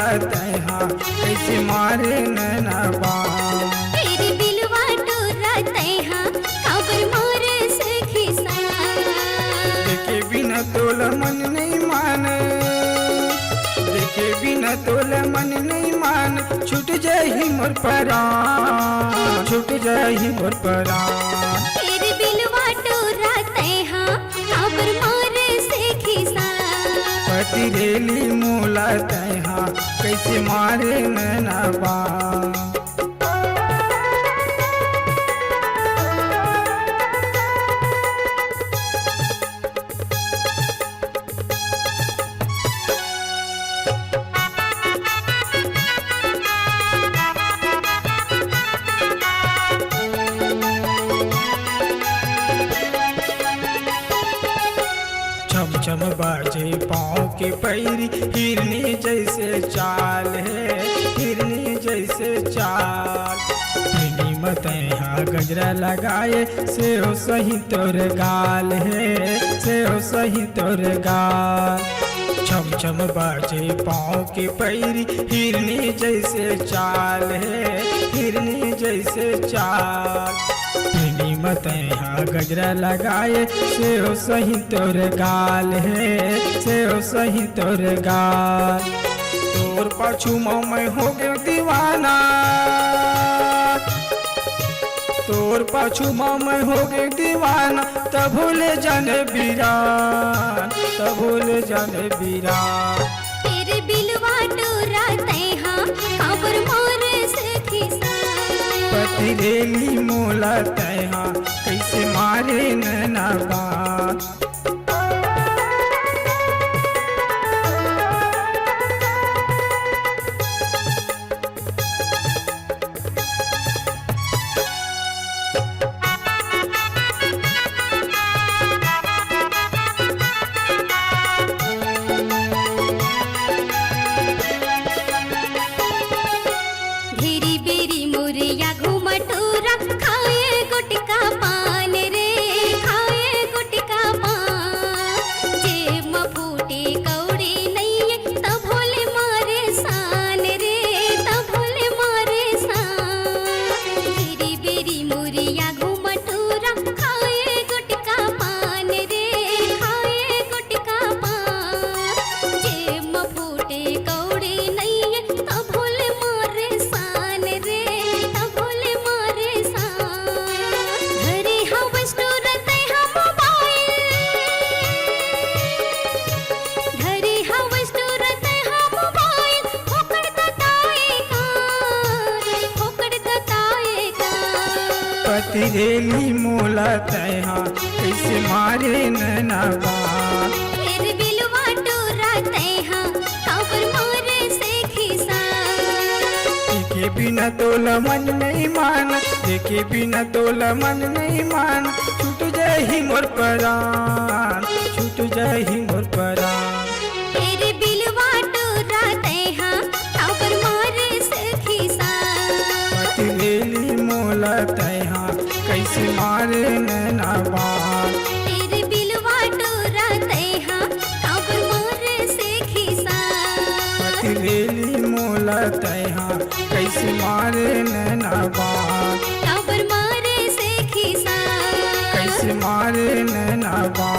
मोला तैहा कैसे मारे नैनबा। तेरे बिलवा टोरा तैहा काबर मोरे सखी सा। देखे बिना तोला मन नहीं मान, देखे बिना तोला मन नहीं मान, छूट जाही मोर परान, छूट जाही मोर परान। तेरे बिलवा टोरा तैहा काबर मोरे सखी सा। पति रेली मोला तैहा कैसे मारे नैनबा। छम छम बाजे पाँव के पैरी, हिरनी जैसे चाल है, हिरनी जैसे चाल। हिरनी मतैहा गजरा लगाए से हो सही तोर गाल है, से हो सही तोर गाल। छम छम बाजे पाँव के पैरी, हिरनी जैसे चाल है, हिरनी जैसे चाल। हिरनी मतैहा गजरा लगाए से हो सही तोर गाल है, से हो सही तोर गाल। तोर पाछू मैं हो गयो दीवाना, तोर पाछू मैं हो गयो दीवाना, तब भूले जाने बीरान, तब भूले जाने बीरान। तेरे बिलवा टोरा तैहा काबर मोरे सखी सा। पति रेली मोला तैहा कैसे मारे नैनबा। घेरी बेरी मोरिया घूमटूरा खाए गुटका पान रे, खाए गुटका पान। जेब में फूटे कौड़ी नहीं तब भोले मारे सान रे, तब भोले मारे सान। घेरी बेरी मोरिया घूमटूरा खाए गुटका पान रे, खाए गुटका पान। जेब में फूटे कौड़ी नहीं तब भोले मारे सान रे, तब भोले मारे सान। घरे हवस टोरत है मोबाइल, घरे हवस टोरत है मोबाइल। होकर दताए कार, होकर दताए कार। पति रेली मोला तैहा कैसे मारे नैनबा। तेरे बिलवा टोरा तैहा काबर मोरे सखी सा। देखे बिना तोला मन नहीं मान, देखे बिना तोला मन नहीं मान, छूट जाही मोर परान, छूट जाही मोर परान। तेरे बिलवा टोरा तैहा काबर मोरे सखी सा। पति रेली मोला तैहा कैसे मारे नैनबा। तेरे बिलवा टोरा तैहा काबर मोरे सखी सा। पति रेली मोला तैहा कैसे मारे नैनबा। काबर मोरे सखी सा। कैसे मारे नैनबा।